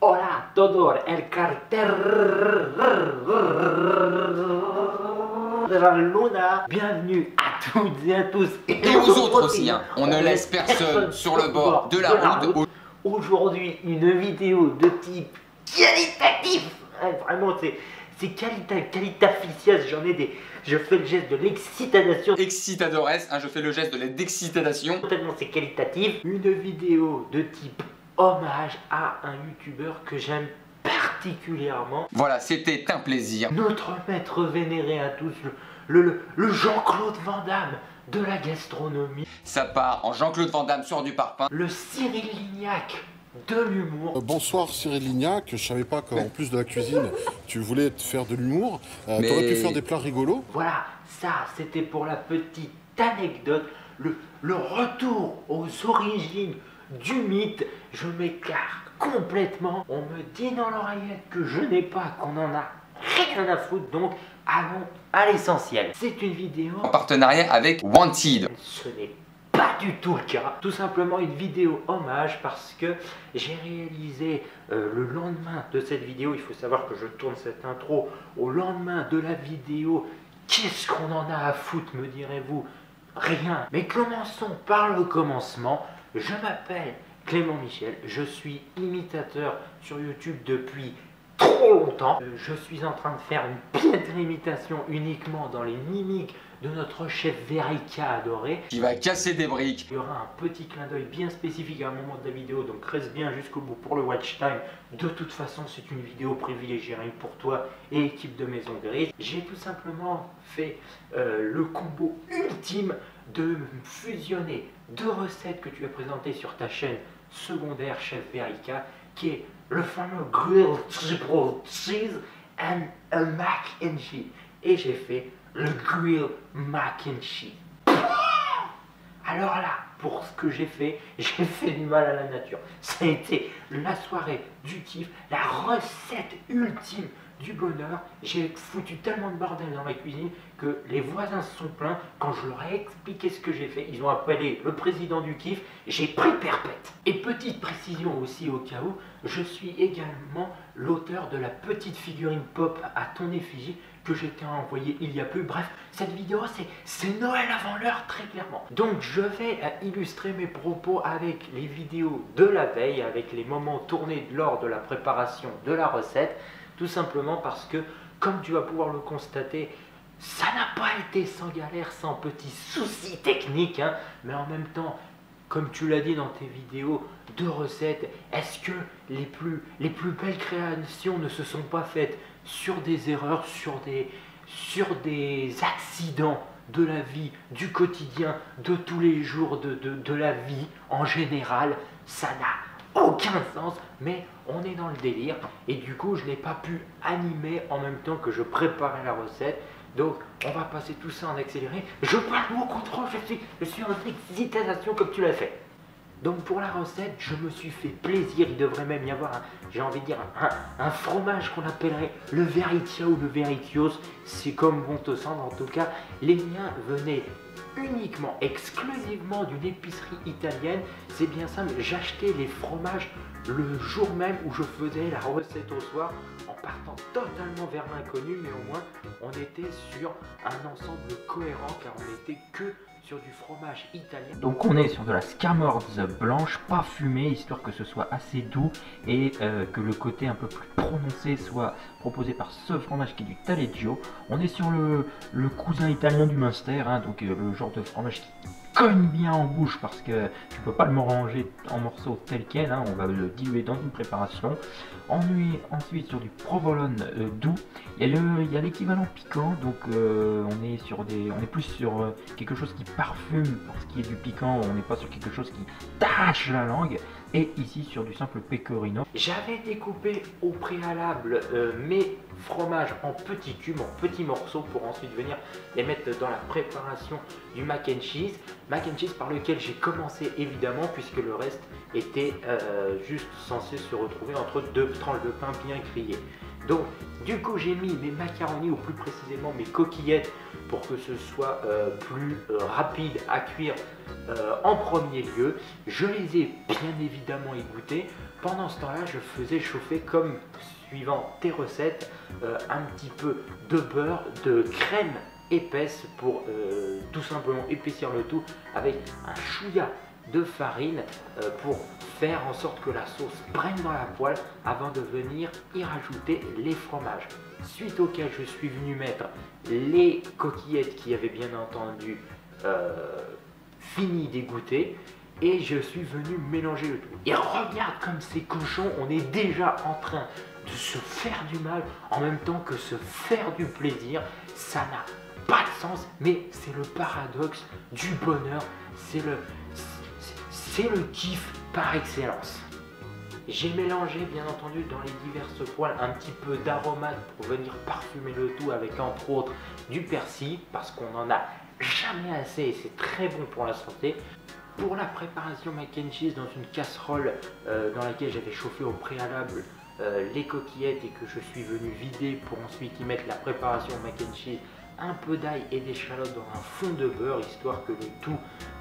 Hola todo el carter de la luna. Bienvenue à toutes et à tous. Et aux autres aussi, hein. On ne laisse personne sur le bord de la route. Aujourd'hui, une vidéo de type qualitatif. Vraiment, c'est qualitaficias. J'en ai des... Je fais le geste de l'excitation. Excitadores, hein, je fais le geste de l'excitation. Tellement c'est qualitatif. Une vidéo de type hommage à un youtubeur que j'aime particulièrement. Voilà, c'était un plaisir. Notre maître vénéré à tous, le Jean-Claude Van Damme de la gastronomie. Ça part en Jean-Claude Van Damme sort du parpaing. Le Cyril Lignac de l'humour. Bonsoir Cyril Lignac, je savais pas qu'en plus de la cuisine, tu voulais te faire de l'humour. T'aurais pu faire des plats rigolos. Voilà, ça c'était pour la petite anecdote, le retour aux origines du mythe. Je m'écarte complètement. On me dit dans l'oreillette que je n'ai pas, qu'on en a rien à foutre, donc allons à l'essentiel. C'est une vidéo En partenariat avec Wanted. Ce n'est pas du tout le cas. Tout simplement une vidéo hommage parce que j'ai réalisé le lendemain de cette vidéo. Il faut savoir que je tourne cette intro au lendemain de la vidéo. Qu'est-ce qu'on en a à foutre, me direz-vous? Rien. Mais commençons par le commencement. Je m'appelle Clément Michel. Je suis imitateur sur YouTube depuis trop longtemps. Je suis en train de faire une piètre imitation uniquement dans les mimiques de notre chef Verica adoré. Qui va casser des briques. Il y aura un petit clin d'œil bien spécifique à un moment de la vidéo, donc reste bien jusqu'au bout pour le watch time. De toute façon, c'est une vidéo privilégiée rien que pour toi et équipe de Maison Grise. J'ai tout simplement fait le combo ultime de fusionner deux recettes que tu as présentées sur ta chaîne secondaire chef Verica, qui est le fameux grilled triple cheese and a mac and cheese. Et j'ai fait le grilled mac and cheese. Alors là, pour ce que j'ai fait du mal à la nature. Ça a été la soirée du kiff, la recette ultime du bonheur. J'ai foutu tellement de bordel dans ma cuisine que les voisins se sont plaints. Quand je leur ai expliqué ce que j'ai fait, ils ont appelé le président du kiff. J'ai pris perpète. Et petite précision aussi au cas où, je suis également l'auteur de la petite figurine pop à ton effigie que j'ai envoyé il y a peu. Bref, cette vidéo c'est Noël avant l'heure très clairement. Donc je vais illustrer mes propos avec les vidéos de la veille, avec les moments tournés lors de la préparation de la recette. Tout simplement parce que, comme tu vas pouvoir le constater, ça n'a pas été sans galère, sans petits soucis techniques, hein, mais en même temps, comme tu l'as dit dans tes vidéos de recettes, est-ce que les plus belles créations ne se sont pas faites sur des erreurs, sur des accidents de la vie, du quotidien, de tous les jours, de la vie en général? Ça n'a aucun sens, mais on est dans le délire et du coup je n'ai pas pu animer en même temps que je préparais la recette. Donc on va passer tout ça en accéléré. Je parle au contrôle, je suis en excitation comme tu l'as fait. Donc pour la recette, je me suis fait plaisir. Il devrait même y avoir, j'ai envie de dire, un fromage qu'on appellerait le Veritia ou le Veritios. C'est comme bon te semble. En tout cas, les miens venaient uniquement, exclusivement d'une épicerie italienne. C'est bien simple, j'achetais les fromages le jour même où je faisais la recette au soir, en partant totalement vers l'inconnu, mais au moins on était sur un ensemble cohérent car on n'était que sur du fromage italien. Donc on est sur de la scamorze blanche, pas fumée, histoire que ce soit assez doux et que le côté un peu plus prononcé soit proposé par ce fromage qui est du Taleggio. On est sur le cousin italien du Munster, hein, donc le genre de fromage qui cogne bien en bouche parce que tu peux pas le manger en morceaux tel quel, hein, on va le diluer dans une préparation. Ensuite sur du provolone doux, il y a l'équivalent piquant, donc on est plus sur quelque chose qui parfume pour ce qui est du piquant, on n'est pas sur quelque chose qui tâche la langue. Et ici sur du simple pecorino. J'avais découpé au préalable mes fromages en petits cubes, en petits morceaux pour ensuite venir les mettre dans la préparation du mac and cheese. Mac and cheese par lequel j'ai commencé évidemment puisque le reste était juste censé se retrouver entre deux tranches de pain bien grillées. Donc du coup j'ai mis mes macaronis ou plus précisément mes coquillettes pour que ce soit plus rapide à cuire en premier lieu. Je les ai bien évidemment égouttées. Pendant ce temps-là, je faisais chauffer, comme suivant tes recettes, un petit peu de beurre, de crème épaisse pour tout simplement épaissir le tout avec un chouïa de farine pour faire en sorte que la sauce prenne dans la poêle avant de venir y rajouter les fromages. Suite auquel je suis venu mettre les coquillettes qui avaient bien entendu fini d'égoutter et je suis venu mélanger le tout. Et regarde comme ces cochons, on est déjà en train de se faire du mal en même temps que se faire du plaisir. Ça n'a pas de sens, mais c'est le paradoxe du bonheur, c'est le kiff par excellence. J'ai mélangé bien entendu dans les diverses poêles un petit peu d'aromates pour venir parfumer le tout avec entre autres du persil parce qu'on n'en a jamais assez et c'est très bon pour la santé. Pour la préparation mac and cheese dans une casserole dans laquelle j'avais chauffé au préalable les coquillettes et que je suis venu vider pour ensuite y mettre la préparation mac and cheese, un peu d'ail et d'échalotes dans un fond de beurre histoire que le tout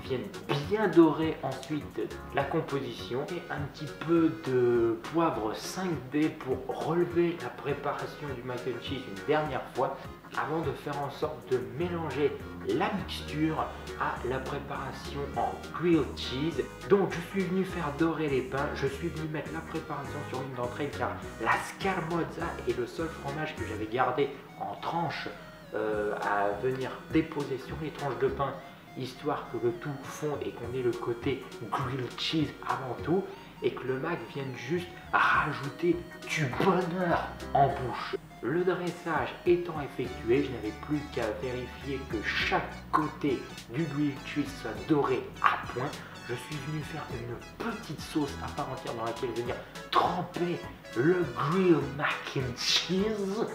vienne bien dorer ensuite la composition et un petit peu de poivre 5B pour relever la préparation du mac and cheese une dernière fois avant de faire en sorte de mélanger la mixture à la préparation en grilled cheese. Donc je suis venu faire dorer les pains, je suis venu mettre la préparation sur une d'entre elles car la scamozza est le seul fromage que j'avais gardé en tranches à venir déposer sur les tranches de pain histoire que le tout fonde et qu'on ait le côté grilled cheese avant tout et que le mac vienne juste rajouter du bonheur en bouche. Le dressage étant effectué, je n'avais plus qu'à vérifier que chaque côté du grilled cheese soit doré à point. Je suis venu faire une petite sauce à part entière dans laquelle venir tremper le grilled mac and cheese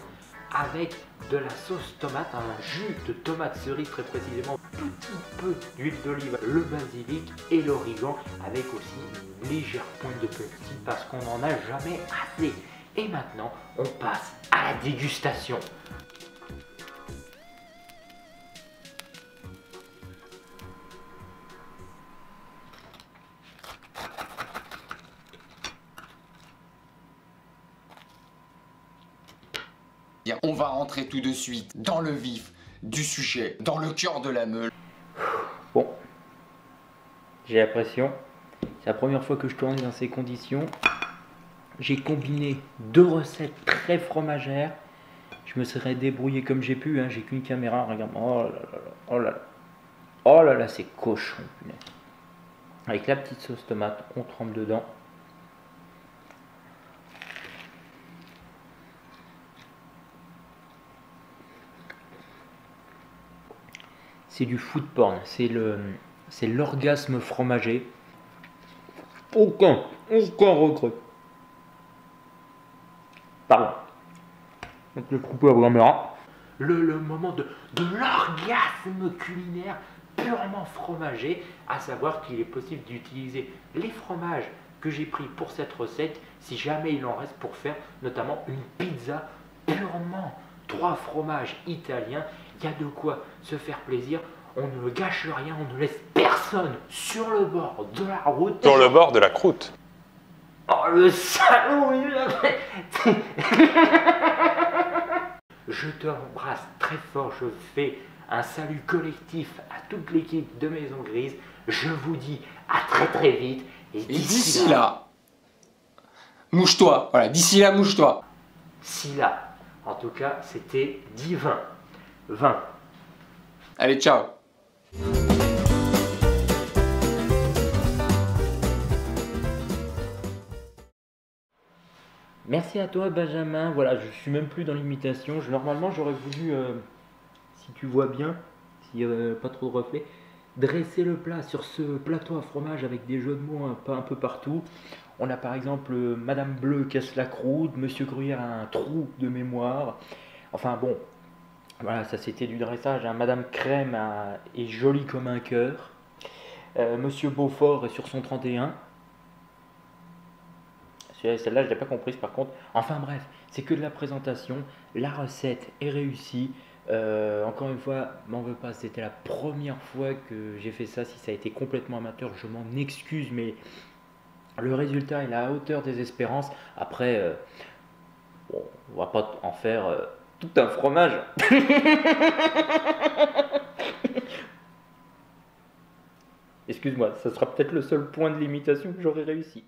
avec de la sauce tomate, un jus de tomate cerise très précisément, petit peu d'huile d'olive, le basilic et l'origan avec aussi une légère pointe de persil parce qu'on n'en a jamais assez. Et maintenant, on passe à la dégustation. On va rentrer tout de suite dans le vif du sujet, dans le cœur de la meule. Bon, j'ai la pression. C'est la première fois que je tourne dans ces conditions. J'ai combiné deux recettes très fromagères. Je me serais débrouillé comme j'ai pu. Hein. J'ai qu'une caméra. Regarde. Oh là là. Oh là là. Oh là là, c'est cochon. Avec la petite sauce tomate, on trempe dedans. C'est du food porn, c'est l'orgasme fromager. Aucun regret. Pardon. Donc le coupé à caméra. Le moment de l'orgasme culinaire purement fromager, à savoir qu'il est possible d'utiliser les fromages que j'ai pris pour cette recette, si jamais il en reste pour faire notamment une pizza purement 3 fromages italiens. Il y a de quoi se faire plaisir, on ne gâche rien, on ne laisse personne sur le bord de la route. Sur le bord de la croûte. Oh le salaud, il l'a fait. Je te embrasse très fort, je fais un salut collectif à toute l'équipe de Maison Grise. Je vous dis à très très vite. Et d'ici là, mouche-toi. Voilà, d'ici là, mouche-toi. Si là, en tout cas, c'était divin. 20. Allez, ciao. Merci à toi Benjamin, voilà, je suis même plus dans l'imitation. Normalement j'aurais voulu, si tu vois bien, s'il n'y a pas trop de reflets, dresser le plat sur ce plateau à fromage avec des jeux de mots un peu partout. On a par exemple Madame Bleu casse la croûte, Monsieur Gruyère a un trou de mémoire. Enfin bon, voilà, ça c'était du dressage. Hein. Madame Crème est jolie comme un cœur. Monsieur Beaufort est sur son 31. Celle-là, je ne l'ai pas comprise par contre. Enfin bref, c'est que de la présentation. La recette est réussie. Encore une fois, m'en veux pas, c'était la première fois que j'ai fait ça. Si ça a été complètement amateur, je m'en excuse, mais Le résultat est à la hauteur des espérances. Après, bon, on va pas en faire tout un fromage. Excuse-moi, ça sera peut-être le seul point de limitation que j'aurais réussi.